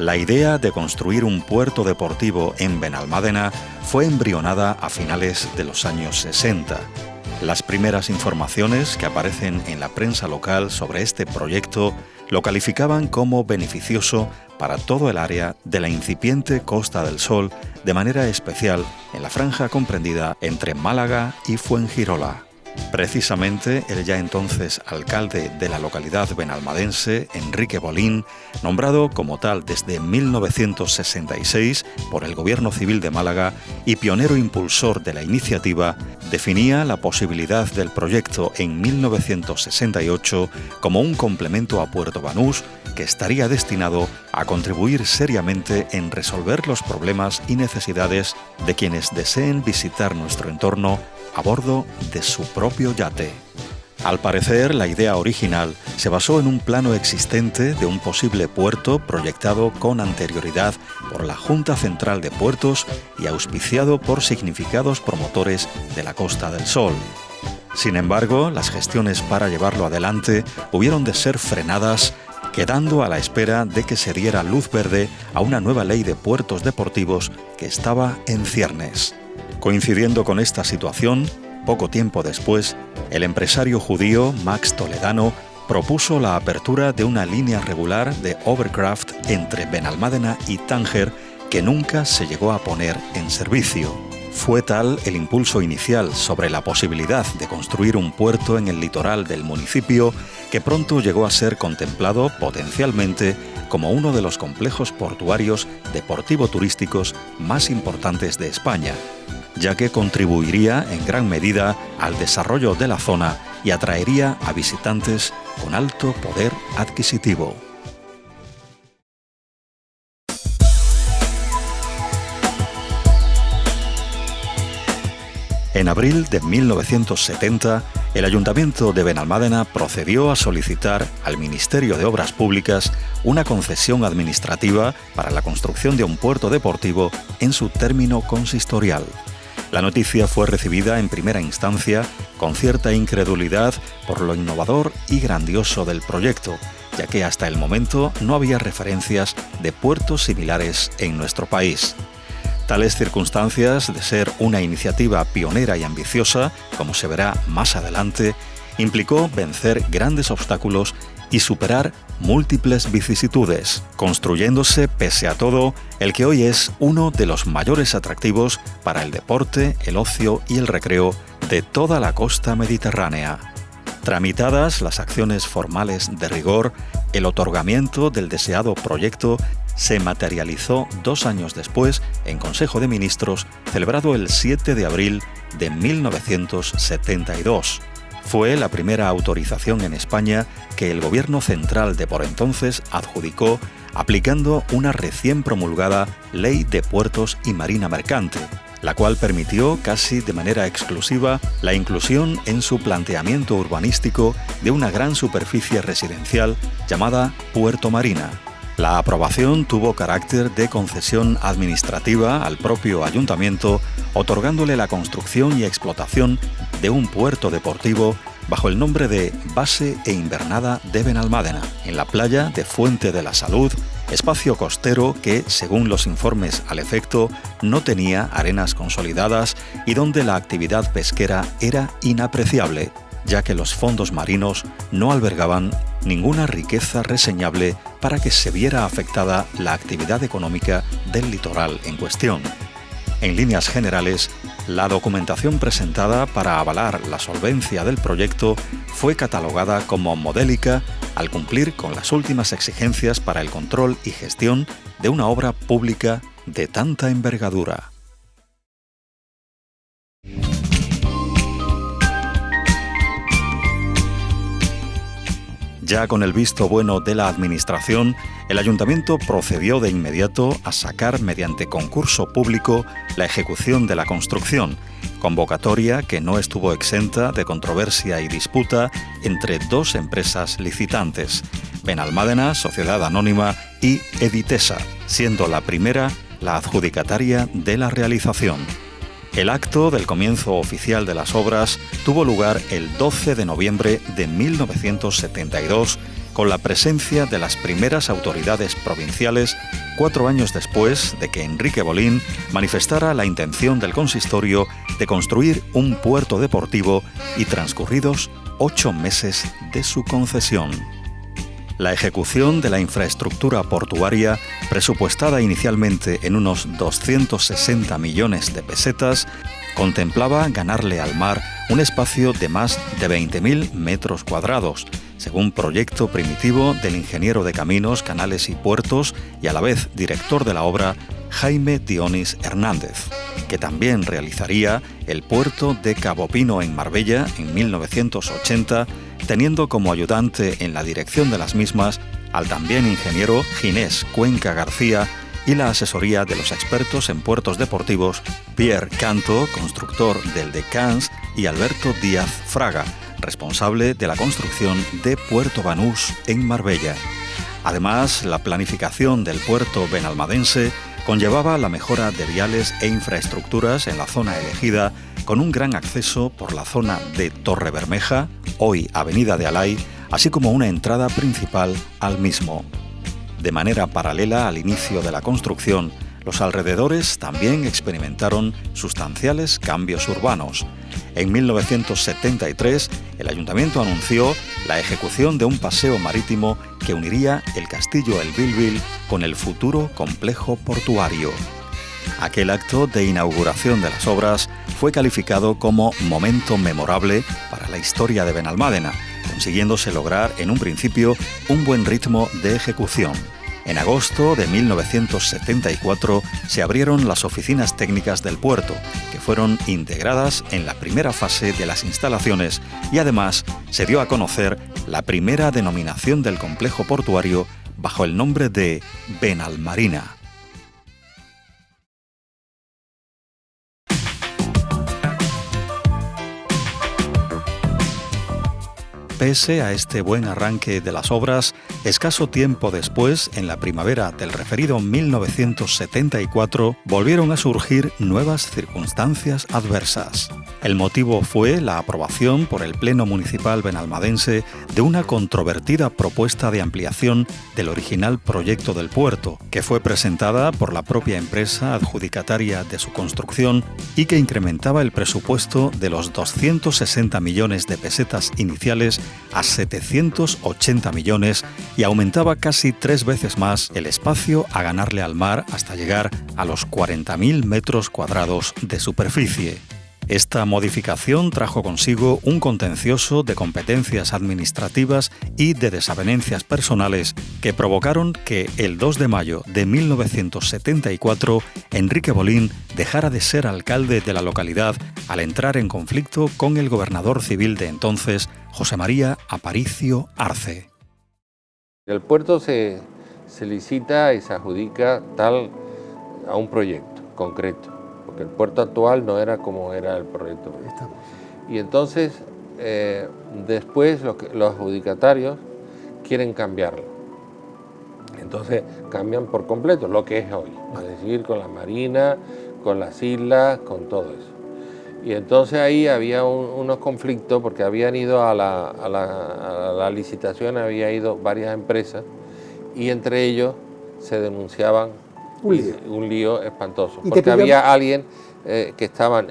La idea de construir un puerto deportivo en Benalmádena fue embrionada a finales de los años 60. Las primeras informaciones que aparecen en la prensa local sobre este proyecto lo calificaban como beneficioso para todo el área de la incipiente Costa del Sol, de manera especial en la franja comprendida entre Málaga y Fuengirola. Precisamente el ya entonces alcalde de la localidad benalmadense, Enrique Bolín, nombrado como tal desde 1966 por el Gobierno Civil de Málaga y pionero impulsor de la iniciativa, definía la posibilidad del proyecto en 1968 como un complemento a Puerto Banús que estaría destinado a contribuir seriamente en resolver los problemas y necesidades de quienes deseen visitar nuestro entorno a bordo de su propio yate. Al parecer, la idea original se basó en un plano existente de un posible puerto proyectado con anterioridad por la Junta Central de Puertos y auspiciado por significados promotores de la Costa del Sol. Sin embargo, las gestiones para llevarlo adelante hubieron de ser frenadas, quedando a la espera de que se diera luz verde a una nueva ley de puertos deportivos que estaba en ciernes. Coincidiendo con esta situación, poco tiempo después, el empresario judío Max Toledano propuso la apertura de una línea regular de Overcraft entre Benalmádena y Tánger que nunca se llegó a poner en servicio. Fue tal el impulso inicial sobre la posibilidad de construir un puerto en el litoral del municipio que pronto llegó a ser contemplado potencialmente como uno de los complejos portuarios deportivo-turísticos más importantes de España, ya que contribuiría en gran medida al desarrollo de la zona y atraería a visitantes con alto poder adquisitivo. En abril de 1970, el Ayuntamiento de Benalmádena procedió a solicitar al Ministerio de Obras Públicas una concesión administrativa para la construcción de un puerto deportivo en su término consistorial. La noticia fue recibida en primera instancia con cierta incredulidad por lo innovador y grandioso del proyecto, ya que hasta el momento no había referencias de puertos similares en nuestro país. Tales circunstancias de ser una iniciativa pionera y ambiciosa, como se verá más adelante, implicó vencer grandes obstáculos y superar múltiples vicisitudes, construyéndose, pese a todo, el que hoy es uno de los mayores atractivos para el deporte, el ocio y el recreo de toda la costa mediterránea. Tramitadas las acciones formales de rigor, el otorgamiento del deseado proyecto se materializó 2 años después en Consejo de Ministros, celebrado el 7 de abril de 1972. Fue la primera autorización en España que el Gobierno central de por entonces adjudicó aplicando una recién promulgada Ley de Puertos y Marina Mercante, la cual permitió casi de manera exclusiva la inclusión en su planteamiento urbanístico de una gran superficie residencial llamada Puerto Marina. La aprobación tuvo carácter de concesión administrativa al propio ayuntamiento, otorgándole la construcción y explotación de un puerto deportivo bajo el nombre de Base e Invernada de Benalmádena, en la playa de Fuente de la Salud, espacio costero que, según los informes al efecto, no tenía arenas consolidadas y donde la actividad pesquera era inapreciable, ya que los fondos marinos no albergaban ninguna riqueza reseñable para que se viera afectada la actividad económica del litoral en cuestión. En líneas generales, la documentación presentada para avalar la solvencia del proyecto fue catalogada como modélica al cumplir con las últimas exigencias para el control y gestión de una obra pública de tanta envergadura. Ya con el visto bueno de la Administración, el Ayuntamiento procedió de inmediato a sacar mediante concurso público la ejecución de la construcción, convocatoria que no estuvo exenta de controversia y disputa entre 2 empresas licitantes, Benalmádena, Sociedad Anónima, y Editesa, siendo la primera la adjudicataria de la realización. El acto del comienzo oficial de las obras tuvo lugar el 12 de noviembre de 1972 con la presencia de las primeras autoridades provinciales 4 años después de que Enrique Bolín manifestara la intención del consistorio de construir un puerto deportivo y transcurridos 8 meses de su concesión. La ejecución de la infraestructura portuaria, presupuestada inicialmente en unos 260 millones de pesetas, contemplaba ganarle al mar un espacio de más de 20.000 metros cuadrados, según proyecto primitivo del ingeniero de caminos, canales y puertos y a la vez director de la obra, Jaime Dionis Hernández, que también realizaría el puerto de Cabo Pino en Marbella en 1980, teniendo como ayudante en la dirección de las mismas al también ingeniero Ginés Cuenca García y la asesoría de los expertos en puertos deportivos Pierre Canto, constructor del de Cans, y Alberto Díaz Fraga, responsable de la construcción de Puerto Banús en Marbella. Además, la planificación del puerto benalmadense conllevaba la mejora de viales e infraestructuras en la zona elegida, con un gran acceso por la zona de Torre Bermeja, hoy Avenida de Alay, así como una entrada principal al mismo. De manera paralela al inicio de la construcción, los alrededores también experimentaron sustanciales cambios urbanos. En 1973, el ayuntamiento anunció la ejecución de un paseo marítimo que uniría el castillo El Bilbil con el futuro complejo portuario. Aquel acto de inauguración de las obras fue calificado como momento memorable para la historia de Benalmádena, consiguiéndose lograr en un principio un buen ritmo de ejecución. En agosto de 1974 se abrieron las oficinas técnicas del puerto, que fueron integradas en la primera fase de las instalaciones, y además se dio a conocer la primera denominación del complejo portuario bajo el nombre de Benalmarina. Pese a este buen arranque de las obras, escaso tiempo después, en la primavera del referido 1974, volvieron a surgir nuevas circunstancias adversas. El motivo fue la aprobación por el Pleno Municipal benalmadense de una controvertida propuesta de ampliación del original proyecto del puerto, que fue presentada por la propia empresa adjudicataria de su construcción y que incrementaba el presupuesto de los 260 millones de pesetas iniciales a 780 millones y aumentaba casi 3 veces más el espacio a ganarle al mar hasta llegar a los 40.000 metros cuadrados de superficie. Esta modificación trajo consigo un contencioso de competencias administrativas y de desavenencias personales que provocaron que el 2 de mayo de 1974 Enrique Bolín dejara de ser alcalde de la localidad al entrar en conflicto con el gobernador civil de entonces, José María Aparicio Arce. El puerto se licita y se adjudica a un proyecto concreto, porque el puerto actual no era como era el proyecto. Y entonces, después los adjudicatarios quieren cambiarlo. Entonces cambian por completo lo que es hoy, es decir, con la marina, con las islas, con todo eso. Y entonces ahí había unos conflictos porque habían ido a la licitación, había ido varias empresas y entre ellos se denunciaban un lío espantoso. Porque había alguien que estaban,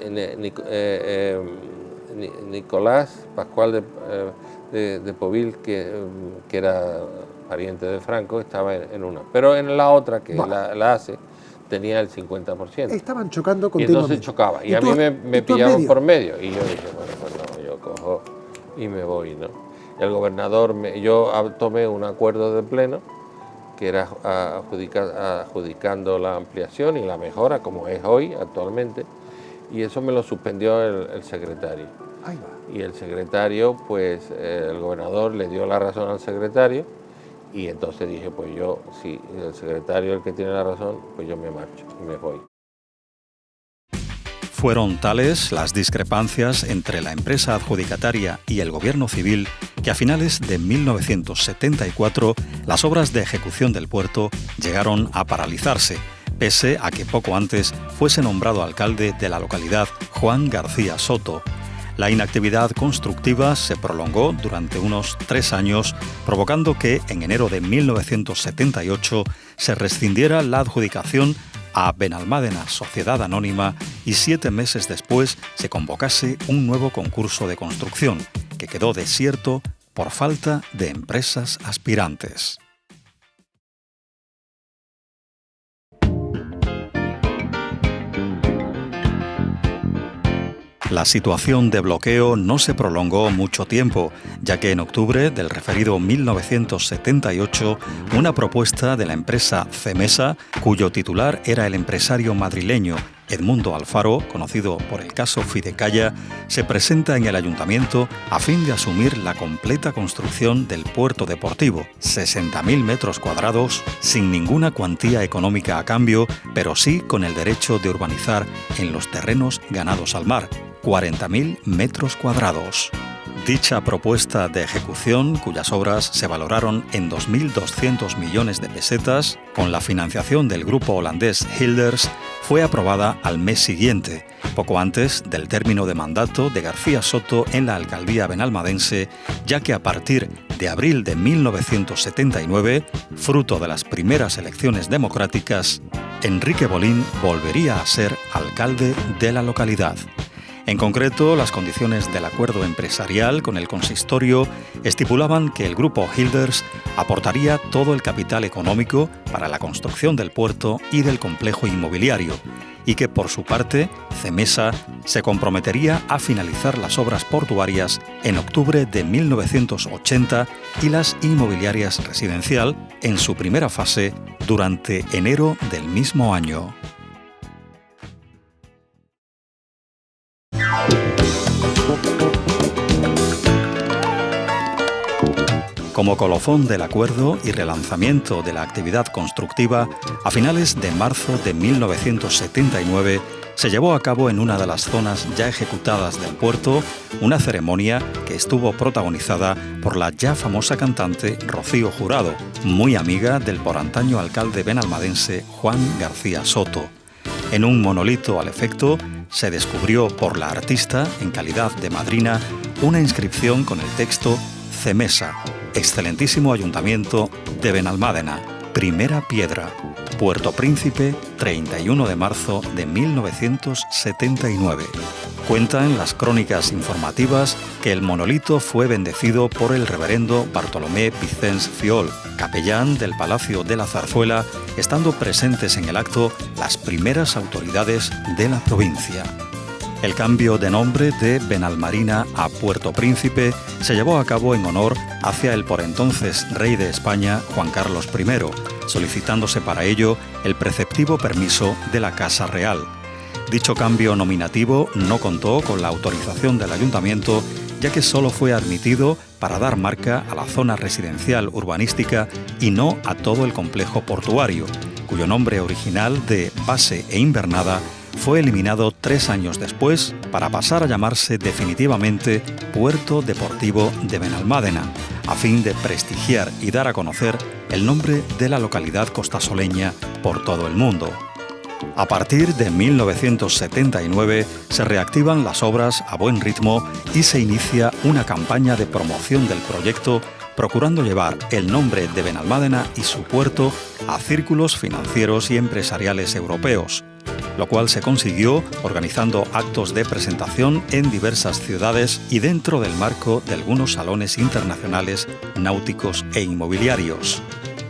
Nicolás Pascual de Povil, que era pariente de Franco, estaba en una. Pero en la otra, que la hace, tenía el 50%. Estaban chocando continuamente. Y entonces chocaba. Y a mí me pillaban por medio. Y yo dije, bueno, pues no, yo cojo y me voy, ¿no? El gobernador, yo tomé un acuerdo de pleno, que era adjudicando la ampliación y la mejora, como es hoy, actualmente, y eso me lo suspendió el secretario. Ahí va. Y el secretario, pues, el gobernador le dio la razón al secretario, y entonces dije, pues yo, si el secretario es el que tiene la razón, pues yo me marcho y me voy. Fueron tales las discrepancias entre la empresa adjudicataria y el gobierno civil que a finales de 1974 las obras de ejecución del puerto llegaron a paralizarse, pese a que poco antes fuese nombrado alcalde de la localidad Juan García Soto. La inactividad constructiva se prolongó durante unos 3 años, provocando que en enero de 1978 se rescindiera la adjudicación a Benalmádena Sociedad Anónima y 7 meses después se convocase un nuevo concurso de construcción, que quedó desierto por falta de empresas aspirantes. La situación de bloqueo no se prolongó mucho tiempo, ya que en octubre del referido 1978, una propuesta de la empresa Cemesa, cuyo titular era el empresario madrileño Edmundo Alfaro, conocido por el caso Fidecalla, se presenta en el ayuntamiento a fin de asumir la completa construcción del puerto deportivo, 60.000 metros cuadrados, sin ninguna cuantía económica a cambio, pero sí con el derecho de urbanizar en los terrenos ganados al mar, 40.000 metros cuadrados. Dicha propuesta de ejecución, cuyas obras se valoraron en 2.200 millones de pesetas, con la financiación del grupo holandés Hilders, fue aprobada al mes siguiente, poco antes del término de mandato de García Soto en la alcaldía benalmadense, ya que a partir de abril de 1979, fruto de las primeras elecciones democráticas, Enrique Bolín volvería a ser alcalde de la localidad. En concreto, las condiciones del acuerdo empresarial con el consistorio estipulaban que el grupo Hilders aportaría todo el capital económico para la construcción del puerto y del complejo inmobiliario, y que por su parte Cemesa se comprometería a finalizar las obras portuarias en octubre de 1980 y las inmobiliarias residencial en su primera fase durante enero del mismo año. Como colofón del acuerdo y relanzamiento de la actividad constructiva, a finales de marzo de 1979 se llevó a cabo en una de las zonas ya ejecutadas del puerto una ceremonia que estuvo protagonizada por la ya famosa cantante Rocío Jurado, muy amiga del por antaño alcalde benalmadense Juan García Soto. En un monolito al efecto se descubrió por la artista, en calidad de madrina, una inscripción con el texto Cemesa, excelentísimo ayuntamiento de Benalmádena, primera piedra, Puerto Príncipe, 31 de marzo de 1979. Cuentan las crónicas informativas que el monolito fue bendecido por el reverendo Bartolomé Vicens Fiol, capellán del Palacio de la Zarzuela, estando presentes en el acto las primeras autoridades de la provincia. El cambio de nombre de Benalmarina a Puerto Príncipe se llevó a cabo en honor hacia el por entonces rey de España, Juan Carlos I, solicitándose para ello el preceptivo permiso de la Casa Real. Dicho cambio nominativo no contó con la autorización del ayuntamiento, ya que solo fue admitido para dar marca a la zona residencial urbanística y no a todo el complejo portuario, cuyo nombre original de Base e Invernada fue eliminado 3 años después para pasar a llamarse definitivamente Puerto Deportivo de Benalmádena, a fin de prestigiar y dar a conocer el nombre de la localidad costasoleña por todo el mundo. A partir de 1979 se reactivan las obras a buen ritmo y se inicia una campaña de promoción del proyecto, procurando llevar el nombre de Benalmádena y su puerto a círculos financieros y empresariales europeos, lo cual se consiguió organizando actos de presentación en diversas ciudades y dentro del marco de algunos salones internacionales náuticos e inmobiliarios.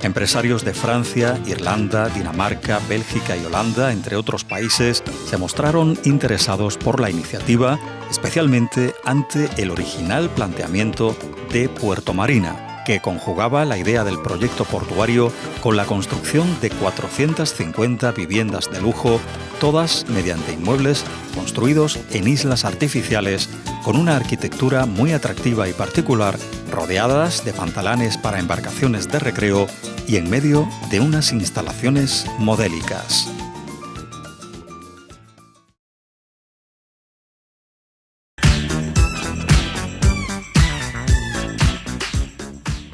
Empresarios de Francia, Irlanda, Dinamarca, Bélgica y Holanda, entre otros países, se mostraron interesados por la iniciativa, especialmente ante el original planteamiento de Puerto Marina, que conjugaba la idea del proyecto portuario con la construcción de 450 viviendas de lujo, todas mediante inmuebles construidos en islas artificiales con una arquitectura muy atractiva y particular, rodeadas de pantalanes para embarcaciones de recreo y en medio de unas instalaciones modélicas.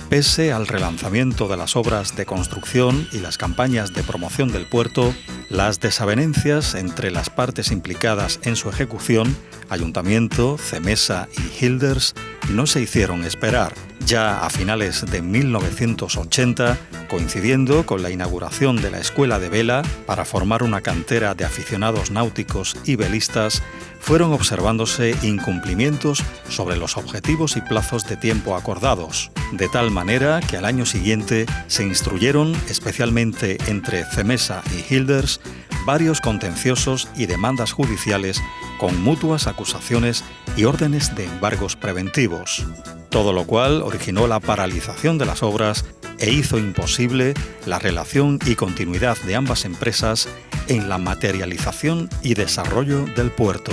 Pese al relanzamiento de las obras de construcción y las campañas de promoción del puerto, las desavenencias entre las partes implicadas en su ejecución, Ayuntamiento, CEMESA y Hilders, no se hicieron esperar. Ya a finales de 1980, coincidiendo con la inauguración de la Escuela de Vela para formar una cantera de aficionados náuticos y velistas, fueron observándose incumplimientos sobre los objetivos y plazos de tiempo acordados, de tal manera que al año siguiente se instruyeron, especialmente entre CEMESA y Hilders, varios contenciosos y demandas judiciales con mutuas acusaciones y órdenes de embargos preventivos. Todo lo cual originó la paralización de las obras e hizo imposible la relación y continuidad de ambas empresas en la materialización y desarrollo del puerto.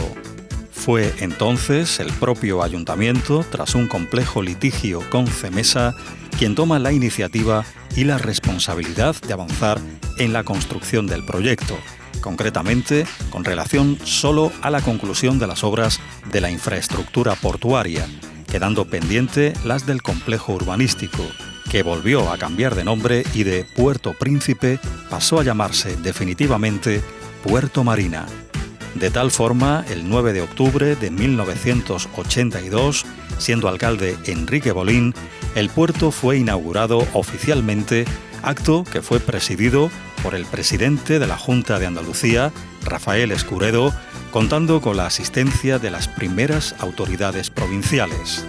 Fue entonces el propio ayuntamiento, tras un complejo litigio con CEMESA, quien toma la iniciativa y la responsabilidad de avanzar en la construcción del proyecto, concretamente con relación solo a la conclusión de las obras de la infraestructura portuaria, quedando pendiente las del complejo urbanístico, que volvió a cambiar de nombre y de Puerto Príncipe pasó a llamarse definitivamente Puerto Marina. De tal forma, el 9 de octubre de 1982, siendo alcalde Enrique Bolín, el puerto fue inaugurado oficialmente, acto que fue presidido por el presidente de la Junta de Andalucía, Rafael Escuredo, contando con la asistencia de las primeras autoridades provinciales.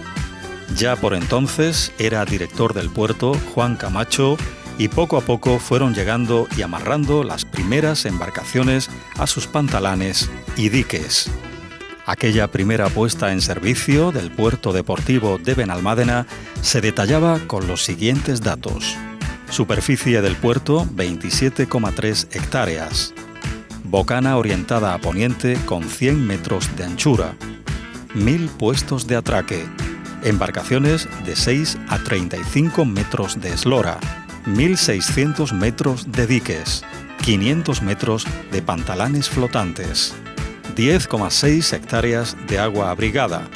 Ya por entonces era director del puerto Juan Camacho y poco a poco fueron llegando y amarrando las primeras embarcaciones a sus pantalanes y diques. Aquella primera puesta en servicio del puerto deportivo de Benalmádena se detallaba con los siguientes datos. Superficie del puerto 27,3 hectáreas. Bocana orientada a poniente con 100 metros de anchura. 1000 puestos de atraque. Embarcaciones de 6 a 35 metros de eslora. 1.600 metros de diques. 500 metros de pantalanes flotantes. 10,6 hectáreas de agua abrigada.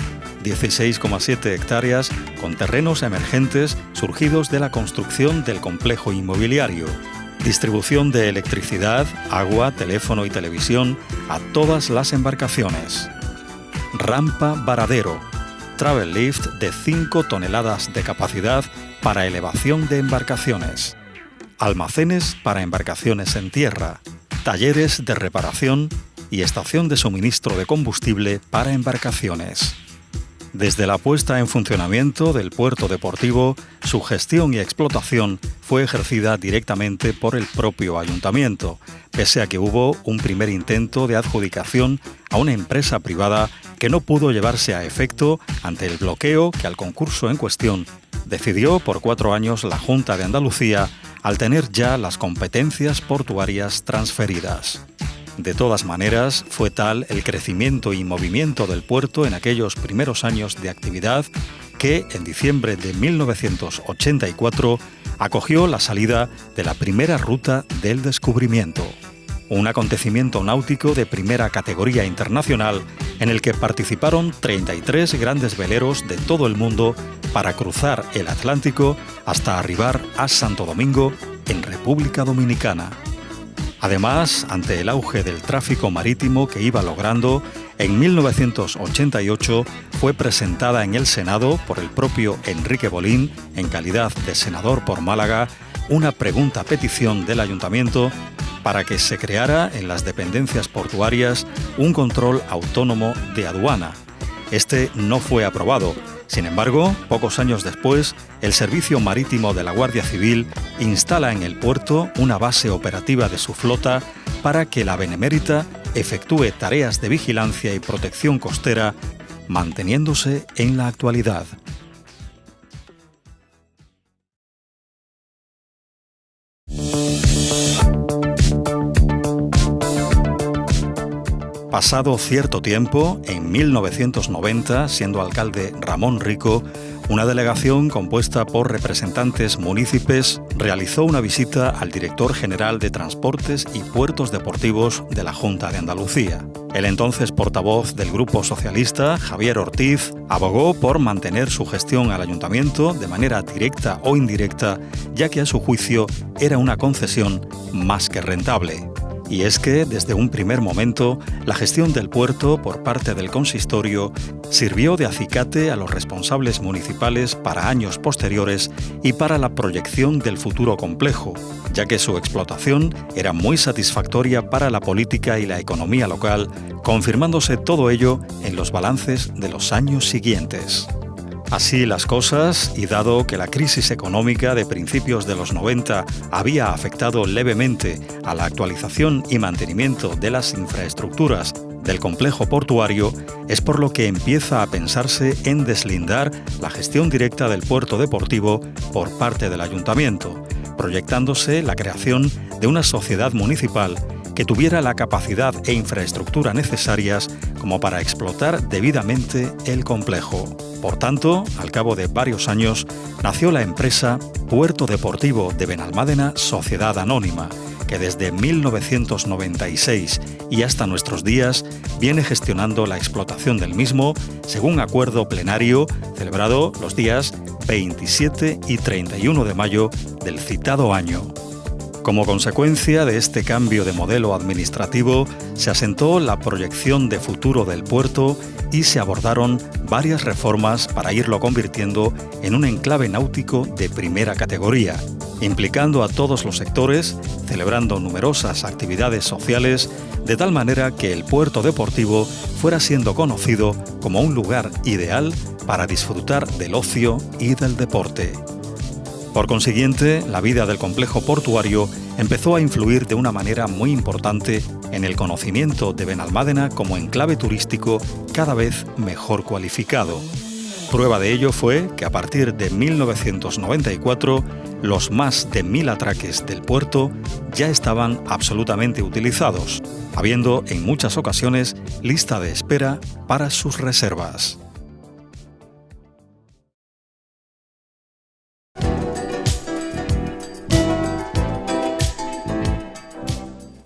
16,7 hectáreas con terrenos emergentes surgidos de la construcción del complejo inmobiliario. Distribución de electricidad, agua, teléfono y televisión a todas las embarcaciones. Rampa varadero. Travel lift de 5 toneladas de capacidad para elevación de embarcaciones. Almacenes para embarcaciones en tierra. Talleres de reparación y estación de suministro de combustible para embarcaciones. Desde la puesta en funcionamiento del puerto deportivo, su gestión y explotación fue ejercida directamente por el propio ayuntamiento, pese a que hubo un primer intento de adjudicación a una empresa privada que no pudo llevarse a efecto ante el bloqueo que al concurso en cuestión decidió por 4 años la Junta de Andalucía al tener ya las competencias portuarias transferidas. De todas maneras, fue tal el crecimiento y movimiento del puerto en aquellos primeros años de actividad que, en diciembre de 1984, acogió la salida de la primera ruta del descubrimiento. Un acontecimiento náutico de primera categoría internacional en el que participaron 33 grandes veleros de todo el mundo para cruzar el Atlántico hasta arribar a Santo Domingo, en República Dominicana. Además, ante el auge del tráfico marítimo que iba logrando, en 1988 fue presentada en el Senado por el propio Enrique Bolín, en calidad de senador por Málaga, una pregunta-petición del Ayuntamiento para que se creara en las dependencias portuarias un control autónomo de aduana. Este no fue aprobado. Sin embargo, pocos años después, el Servicio Marítimo de la Guardia Civil instala en el puerto una base operativa de su flota para que la Benemérita efectúe tareas de vigilancia y protección costera, manteniéndose en la actualidad. Pasado cierto tiempo, en 1990, siendo alcalde Ramón Rico, Una delegación compuesta por representantes municipios realizó una visita al director general de Transportes y Puertos Deportivos de la Junta de Andalucía. El entonces portavoz del Grupo Socialista, Javier Ortiz, abogó por mantener su gestión al ayuntamiento de manera directa o indirecta, ya que a su juicio era una concesión más que rentable. Y es que, desde un primer momento, la gestión del puerto por parte del consistorio sirvió de acicate a los responsables municipales para años posteriores y para la proyección del futuro complejo, ya que su explotación era muy satisfactoria para la política y la economía local, confirmándose todo ello en los balances de los años siguientes. Así las cosas, y dado que la crisis económica de principios de los 90 había afectado levemente a la actualización y mantenimiento de las infraestructuras del complejo portuario, es por lo que empieza a pensarse en deslindar la gestión directa del puerto deportivo por parte del ayuntamiento, proyectándose la creación de una sociedad municipal que tuviera la capacidad e infraestructura necesarias como para explotar debidamente el complejo. Por tanto, al cabo de varios años, nació la empresa Puerto Deportivo de Benalmádena Sociedad Anónima, que desde 1996 y hasta nuestros días viene gestionando la explotación del mismo según acuerdo plenario celebrado los días 27 y 31 de mayo del citado año. Como consecuencia de este cambio de modelo administrativo, se asentó la proyección de futuro del puerto y se abordaron varias reformas para irlo convirtiendo en un enclave náutico de primera categoría, implicando a todos los sectores, celebrando numerosas actividades sociales, de tal manera que el puerto deportivo fuera siendo conocido como un lugar ideal para disfrutar del ocio y del deporte. Por consiguiente, la vida del complejo portuario empezó a influir de una manera muy importante en el conocimiento de Benalmádena como enclave turístico cada vez mejor cualificado. Prueba de ello fue que a partir de 1994, los más de 1000 atraques del puerto ya estaban absolutamente utilizados, habiendo en muchas ocasiones lista de espera para sus reservas.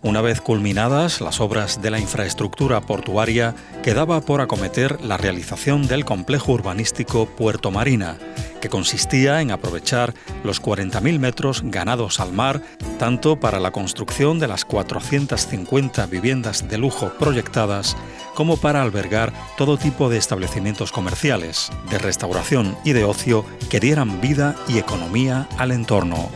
Una vez culminadas las obras de la infraestructura portuaria, quedaba por acometer la realización del complejo urbanístico Puerto Marina, que consistía en aprovechar los 40.000 metros ganados al mar, tanto para la construcción de las 450 viviendas de lujo proyectadas, como para albergar todo tipo de establecimientos comerciales, de restauración y de ocio que dieran vida y economía al entorno.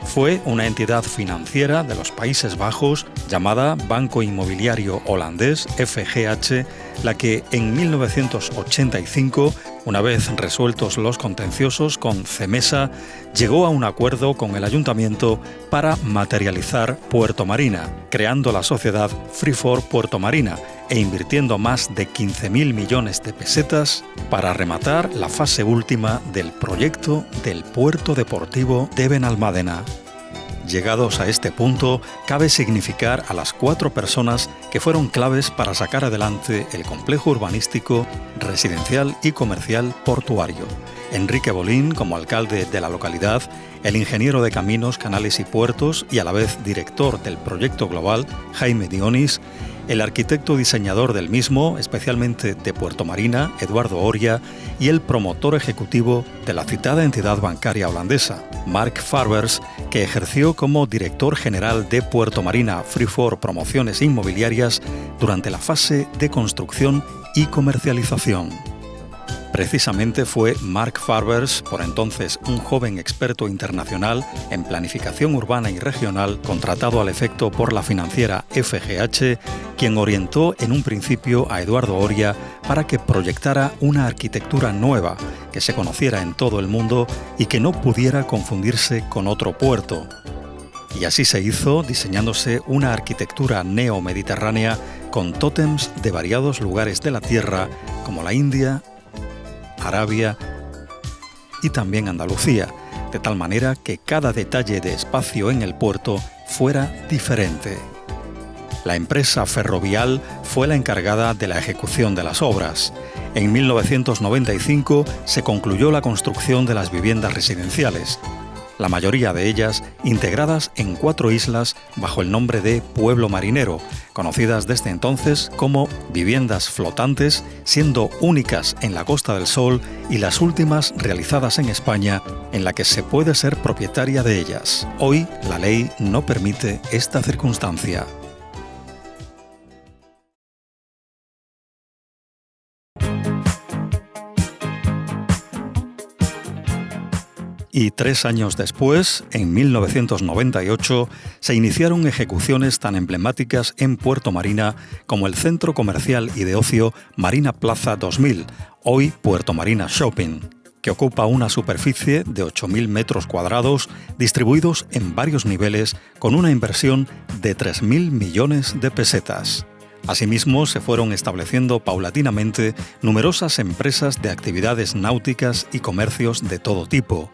Fue una entidad financiera de los Países Bajos llamada Banco Inmobiliario Holandés, FGH, la que en 1985, una vez resueltos los contenciosos con CEMESA, llegó a un acuerdo con el ayuntamiento para materializar Puerto Marina, creando la sociedad Freeport Puerto Marina e invirtiendo más de 15.000 millones de pesetas para rematar la fase última del proyecto del Puerto Deportivo de Benalmádena. Llegados a este punto, cabe significar a las 4 personas que fueron claves para sacar adelante el complejo urbanístico, residencial y comercial portuario. Enrique Bolín, como alcalde de la localidad, el ingeniero de Caminos, Canales y Puertos y a la vez director del proyecto global, Jaime Dionis, el arquitecto diseñador del mismo, especialmente de Puerto Marina, Eduardo Oria, y el promotor ejecutivo de la citada entidad bancaria holandesa, Mark Farbers, que ejerció como director general de Puerto Marina Freeport Promociones Inmobiliarias durante la fase de construcción y comercialización. Precisamente fue Mark Farbers, por entonces un joven experto internacional en planificación urbana y regional, contratado al efecto por la financiera FGH, quien orientó en un principio a Eduardo Oria para que proyectara una arquitectura nueva, que se conociera en todo el mundo y que no pudiera confundirse con otro puerto. Y así se hizo, diseñándose una arquitectura neo-mediterránea con tótems de variados lugares de la Tierra, como la India, Arabia y también Andalucía, de tal manera que cada detalle de espacio en el puerto fuera diferente. La empresa Ferrovial fue la encargada de la ejecución de las obras. En 1995 se concluyó la construcción de las viviendas residenciales, la mayoría de ellas integradas en 4 islas bajo el nombre de Pueblo Marinero, conocidas desde entonces como viviendas flotantes, siendo únicas en la Costa del Sol y las últimas realizadas en España en la que se puede ser propietaria de ellas. Hoy la ley no permite esta circunstancia. Y 3 años después, en 1998, se iniciaron ejecuciones tan emblemáticas en Puerto Marina como el centro comercial y de ocio Marina Plaza 2000, hoy Puerto Marina Shopping, que ocupa una superficie de 8.000 metros cuadrados distribuidos en varios niveles con una inversión de 3.000 millones de pesetas. Asimismo, se fueron estableciendo paulatinamente numerosas empresas de actividades náuticas y comercios de todo tipo.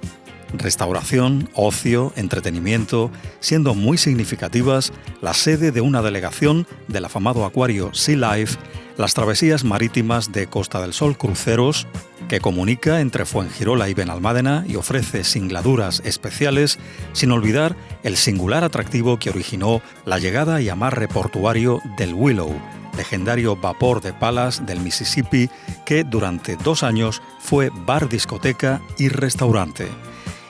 Restauración, ocio, entretenimiento, siendo muy significativas la sede de una delegación del afamado acuario Sea Life, las travesías marítimas de Costa del Sol Cruceros, que comunica entre Fuengirola y Benalmádena y ofrece singladuras especiales, sin olvidar el singular atractivo que originó la llegada y amarre portuario del Willow, legendario vapor de palas del Mississippi que durante 2 años fue bar, discoteca y restaurante.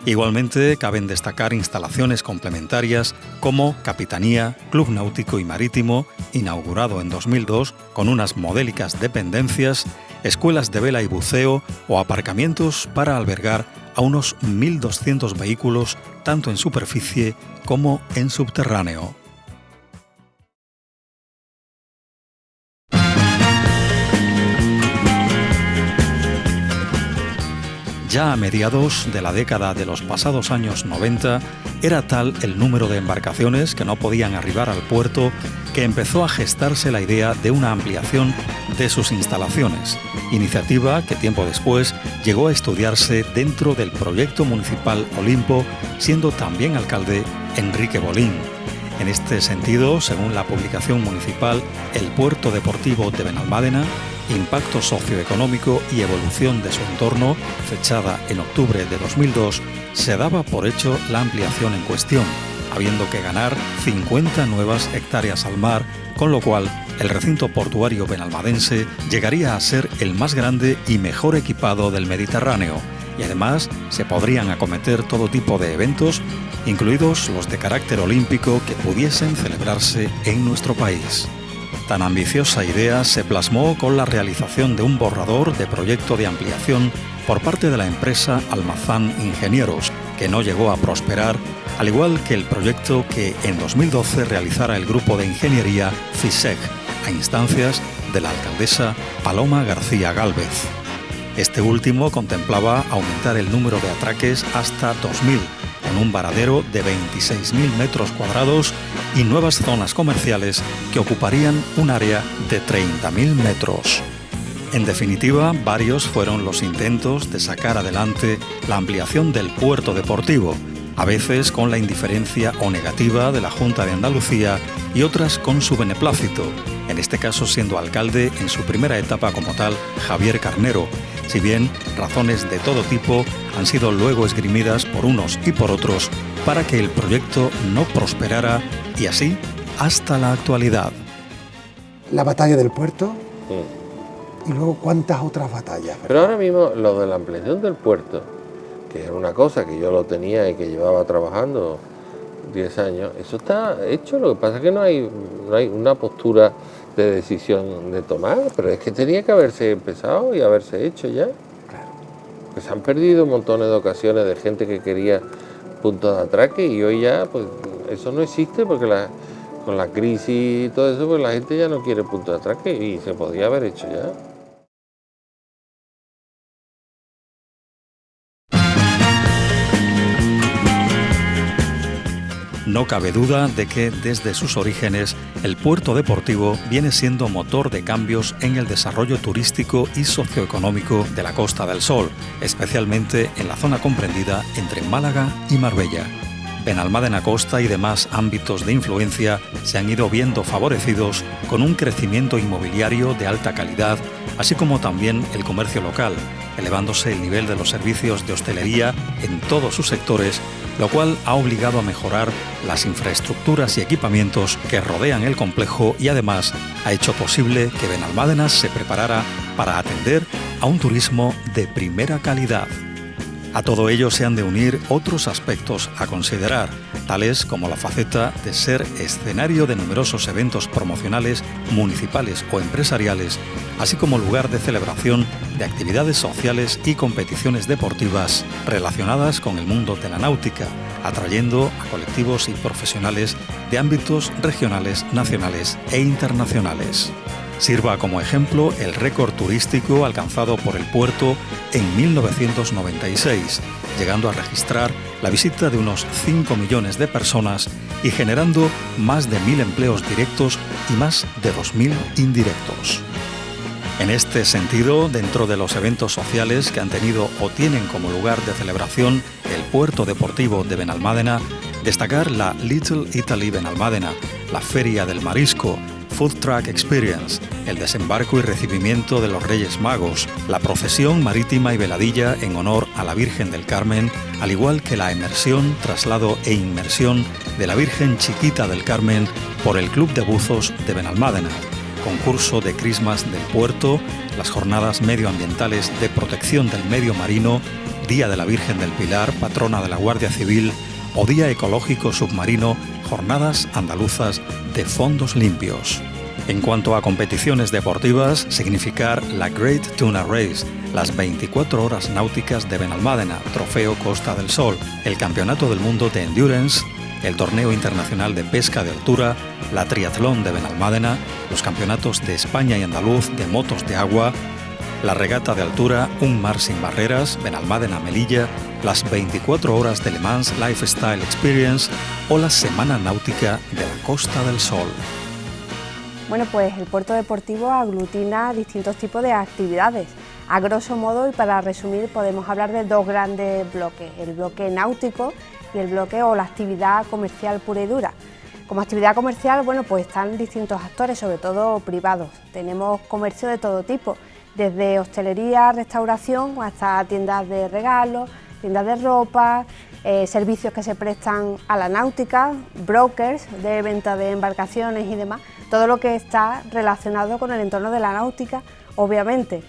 Igualmente, caben destacar instalaciones complementarias como Capitanía, Club Náutico y Marítimo, inaugurado en 2002 con unas modélicas dependencias, escuelas de vela y buceo o aparcamientos para albergar a unos 1.200 vehículos tanto en superficie como en subterráneo. Ya a mediados de la década de los pasados años 90, era tal el número de embarcaciones que no podían arribar al puerto que empezó a gestarse la idea de una ampliación de sus instalaciones, iniciativa que tiempo después llegó a estudiarse dentro del proyecto municipal Olimpo, siendo también alcalde Enrique Bolín. En este sentido, según la publicación municipal El Puerto Deportivo de Benalmádena, Impacto socioeconómico y evolución de su entorno, fechada en octubre de 2002, se daba por hecho la ampliación en cuestión, habiendo que ganar 50 nuevas hectáreas al mar, con lo cual el recinto portuario benalmadense llegaría a ser el más grande y mejor equipado del Mediterráneo, y además se podrían acometer todo tipo de eventos, incluidos los de carácter olímpico que pudiesen celebrarse en nuestro país. Tan ambiciosa idea se plasmó con la realización de un borrador de proyecto de ampliación por parte de la empresa Almazán Ingenieros, que no llegó a prosperar, al igual que el proyecto que en 2012 realizara el grupo de ingeniería FISEG, a instancias de la alcaldesa Paloma García Gálvez. Este último contemplaba aumentar el número de atraques hasta 2.000, con un varadero de 26.000 metros cuadrados y nuevas zonas comerciales que ocuparían un área de 30.000 metros. En definitiva, varios fueron los intentos de sacar adelante la ampliación del puerto deportivo, a veces con la indiferencia o negativa de la Junta de Andalucía y otras con su beneplácito, en este caso siendo alcalde en su primera etapa como tal Javier Carnero, si bien razones de todo tipo han sido luego esgrimidas por unos y por otros para que el proyecto no prosperara y así hasta la actualidad. La batalla del puerto y luego cuántas otras batallas. Pero ahora mismo lo de la ampliación del puerto, que era una cosa que yo lo tenía y que llevaba trabajando 10 años, eso está hecho, lo que pasa es que no hay una postura de decisión de tomar, pero es que tenía que haberse empezado y haberse hecho ya. Claro. Porque se han perdido montones de ocasiones de gente que quería puntos de atraque y hoy ya pues eso no existe porque con la crisis y todo eso pues la gente ya no quiere puntos de atraque y se podía haber hecho ya. No cabe duda de que desde sus orígenes el puerto deportivo viene siendo motor de cambios en el desarrollo turístico y socioeconómico de la Costa del Sol, especialmente en la zona comprendida entre Málaga y Marbella. Benalmádena Costa y demás ámbitos de influencia se han ido viendo favorecidos con un crecimiento inmobiliario de alta calidad, así como también el comercio local, elevándose el nivel de los servicios de hostelería en todos sus sectores, lo cual ha obligado a mejorar las infraestructuras y equipamientos que rodean el complejo y además ha hecho posible que Benalmádena se preparara para atender a un turismo de primera calidad. A todo ello se han de unir otros aspectos a considerar, tales como la faceta de ser escenario de numerosos eventos promocionales, municipales o empresariales, así como lugar de celebración de actividades sociales y competiciones deportivas relacionadas con el mundo de la náutica, atrayendo a colectivos y profesionales de ámbitos regionales, nacionales e internacionales. Sirva como ejemplo el récord turístico alcanzado por el puerto en 1996, llegando a registrar la visita de unos 5 millones de personas y generando más de 1.000 empleos directos y más de 2.000 indirectos. En este sentido, dentro de los eventos sociales que han tenido o tienen como lugar de celebración el puerto deportivo de Benalmádena, destacar la Little Italy Benalmádena, la Feria del Marisco, Food Truck Experience, el desembarco y recibimiento de los Reyes Magos, la procesión marítima y veladilla en honor a la Virgen del Carmen, al igual que la emersión, traslado e inmersión de la Virgen Chiquita del Carmen por el Club de Buzos de Benalmádena, concurso de crismas del puerto, las jornadas medioambientales de protección del medio marino, Día de la Virgen del Pilar, patrona de la Guardia Civil, o Día Ecológico Submarino, jornadas andaluzas de fondos limpios. En cuanto a competiciones deportivas, significar la Great Tuna Race, las 24 horas náuticas de Benalmádena, Trofeo Costa del Sol, el Campeonato del Mundo de Endurance, el Torneo Internacional de Pesca de Altura, la Triatlón de Benalmádena, los Campeonatos de España y Andaluz de Motos de Agua, la Regata de Altura, Un Mar Sin Barreras, Benalmádena-Melilla, las 24 horas de Le Mans Lifestyle Experience o la Semana Náutica de la Costa del Sol. Bueno, pues el puerto deportivo aglutina distintos tipos de actividades. A grosso modo, y para resumir, podemos hablar de dos grandes bloques, el bloque náutico y el bloque o la actividad comercial pura y dura. Como actividad comercial, bueno, pues están distintos actores, sobre todo privados. Tenemos comercio de todo tipo, desde hostelería, restauración, hasta tiendas de regalos, tiendas de ropa, servicios que se prestan a la náutica, brokers de venta de embarcaciones y demás, todo lo que está relacionado con el entorno de la náutica, obviamente.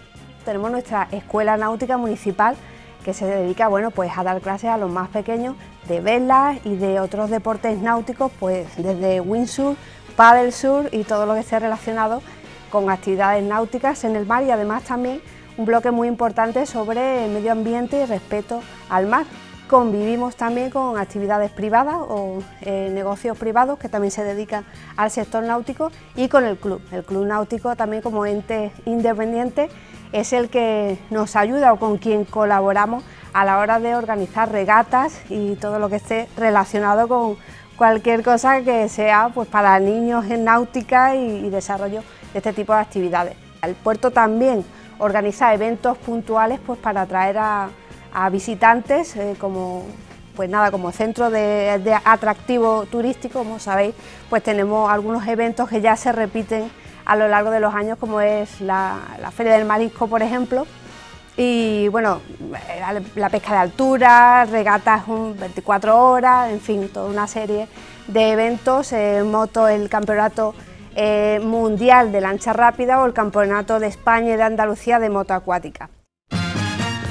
Tenemos nuestra escuela náutica municipal que se dedica, bueno, pues a dar clases a los más pequeños de velas y de otros deportes náuticos, pues desde windsurf, paddle surf y todo lo que esté relacionado con actividades náuticas en el mar, y además también un bloque muy importante sobre medio ambiente y respeto al mar. Convivimos también con actividades privadas o negocios privados que también se dedican al sector náutico, y con el club. El club náutico también, como ente independiente, es el que nos ayuda o con quien colaboramos a la hora de organizar regatas y todo lo que esté relacionado con cualquier cosa que sea pues para niños en náutica y desarrollo de este tipo de actividades. El puerto también organiza eventos puntuales pues para atraer a visitantes como centro de atractivo turístico. Como sabéis, pues tenemos algunos eventos que ya se repiten a lo largo de los años, como es la Feria del Marisco, por ejemplo, y bueno, la pesca de altura, regatas 24 horas, en fin, toda una serie de eventos, moto, el Campeonato Mundial de Lancha Rápida o el Campeonato de España y de Andalucía de moto acuática.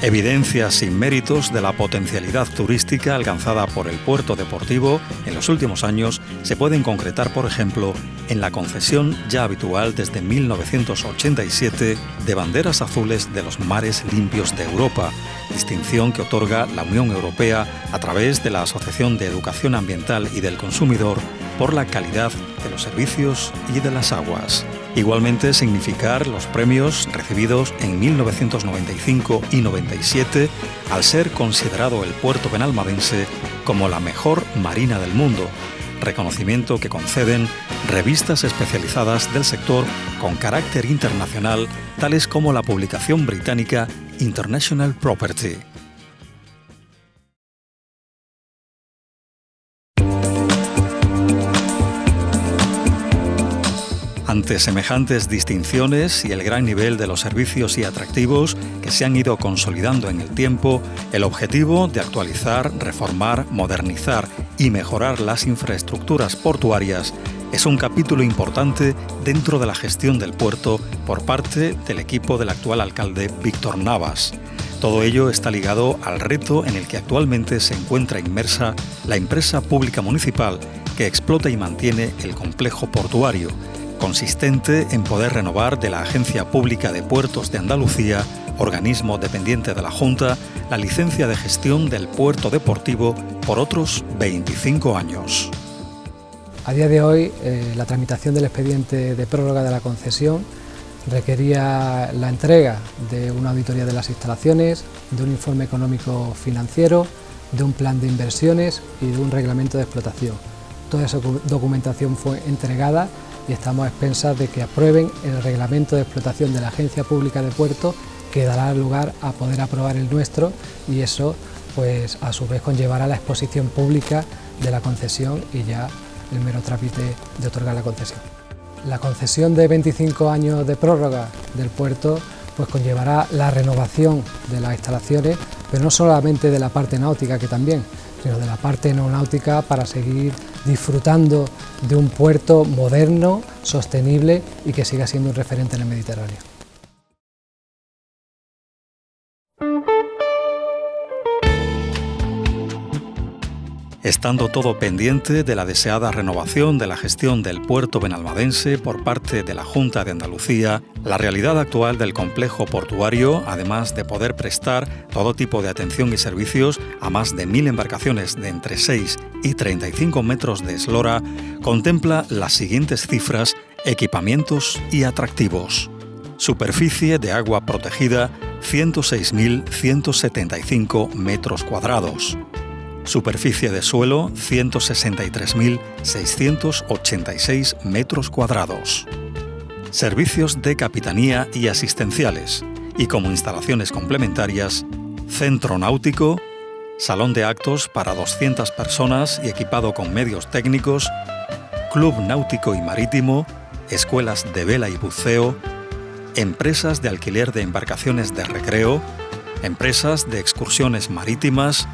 Evidencias sin méritos de la potencialidad turística alcanzada por el puerto deportivo en los últimos años se pueden concretar, por ejemplo, en la concesión ya habitual desde 1987 de banderas azules de los mares limpios de Europa, distinción que otorga la Unión Europea a través de la Asociación de Educación Ambiental y del Consumidor por la calidad de los servicios y de las aguas. Igualmente, significar los premios recibidos en 1995 y 97 al ser considerado el puerto benalmadense como la mejor marina del mundo, reconocimiento que conceden revistas especializadas del sector con carácter internacional, tales como la publicación británica International Property. Ante semejantes distinciones y el gran nivel de los servicios y atractivos que se han ido consolidando en el tiempo, el objetivo de actualizar, reformar, modernizar y mejorar las infraestructuras portuarias es un capítulo importante dentro de la gestión del puerto por parte del equipo del actual alcalde Víctor Navas. Todo ello está ligado al reto en el que actualmente se encuentra inmersa la empresa pública municipal que explota y mantiene el complejo portuario, consistente en poder renovar de la Agencia Pública de Puertos de Andalucía, organismo dependiente de la Junta, la licencia de gestión del puerto deportivo por otros 25 años. A día de hoy, la tramitación del expediente de prórroga de la concesión requería la entrega de una auditoría de las instalaciones, de un informe económico financiero, de un plan de inversiones y de un reglamento de explotación. Toda esa documentación fue entregada y estamos a expensas de que aprueben el reglamento de explotación de la Agencia Pública de Puertos, que dará lugar a poder aprobar el nuestro, y eso pues a su vez conllevará la exposición pública de la concesión y ya el mero trámite de otorgar la concesión. La concesión de 25 años de prórroga del puerto pues conllevará la renovación de las instalaciones, pero no solamente de la parte náutica, que también, sino de la parte no náutica, para seguir disfrutando de un puerto moderno, sostenible y que siga siendo un referente en el Mediterráneo. Estando todo pendiente de la deseada renovación de la gestión del puerto benalmadense por parte de la Junta de Andalucía, la realidad actual del complejo portuario, además de poder prestar todo tipo de atención y servicios a más de 1000 embarcaciones de entre 6 y 35 metros de eslora, contempla las siguientes cifras, equipamientos y atractivos. Superficie de agua protegida, 106.175 metros cuadrados. Superficie de suelo, 163.686 metros cuadrados. Servicios de capitanía y asistenciales, y como instalaciones complementarias, centro náutico, salón de actos para 200 personas y equipado con medios técnicos, club náutico y marítimo, escuelas de vela y buceo, empresas de alquiler de embarcaciones de recreo, empresas de excursiones marítimas,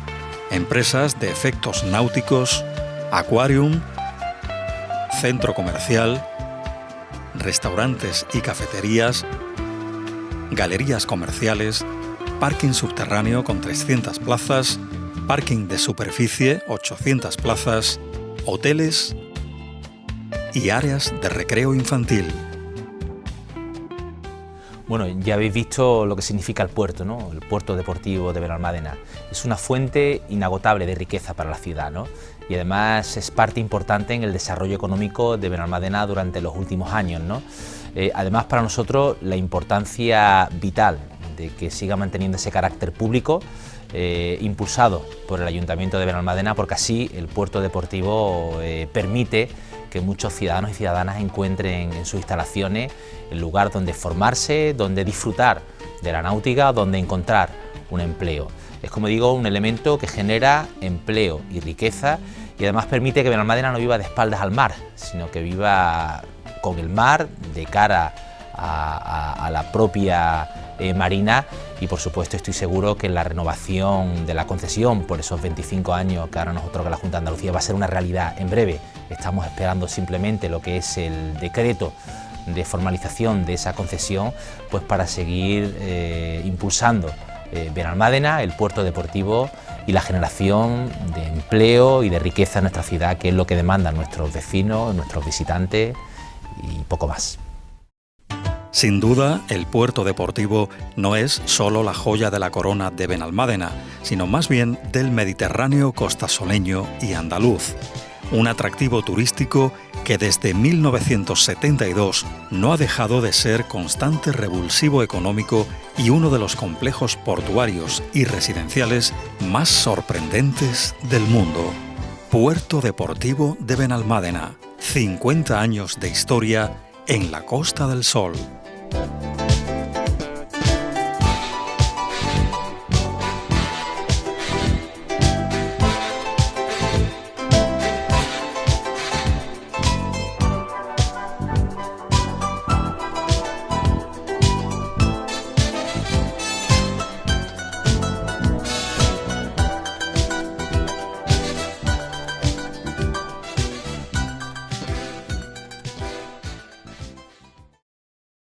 empresas de efectos náuticos, aquarium, centro comercial, restaurantes y cafeterías, galerías comerciales, parking subterráneo con 300 plazas, parking de superficie 800 plazas, hoteles y áreas de recreo infantil. Bueno, ya habéis visto lo que significa el puerto, ¿no? El puerto deportivo de Benalmádena. Es una fuente inagotable de riqueza para la ciudad, ¿no? Y además es parte importante en el desarrollo económico de Benalmádena durante los últimos años, ¿no? Además, para nosotros, la importancia vital de que siga manteniendo ese carácter público, impulsado por el Ayuntamiento de Benalmádena, porque así el puerto deportivo permite que muchos ciudadanos y ciudadanas encuentren en sus instalaciones el lugar donde formarse, donde disfrutar de la náutica, donde encontrar un empleo. Es, como digo, un elemento que genera empleo y riqueza, y además permite que Benalmádena no viva de espaldas al mar, sino que viva con el mar de cara a la propia marina, y por supuesto estoy seguro que la renovación de la concesión por esos 25 años que ahora nos otorga la Junta de Andalucía va a ser una realidad en breve. Estamos esperando simplemente lo que es el decreto de formalización de esa concesión, pues para seguir impulsando Benalmádena, el puerto deportivo y la generación de empleo y de riqueza en nuestra ciudad, que es lo que demandan nuestros vecinos, nuestros visitantes y poco más. Sin duda, el puerto deportivo no es solo la joya de la corona de Benalmádena, sino más bien del Mediterráneo costasoleño y andaluz. Un atractivo turístico que desde 1972 no ha dejado de ser constante revulsivo económico y uno de los complejos portuarios y residenciales más sorprendentes del mundo. Puerto Deportivo de Benalmádena, 50 años de historia en la Costa del Sol.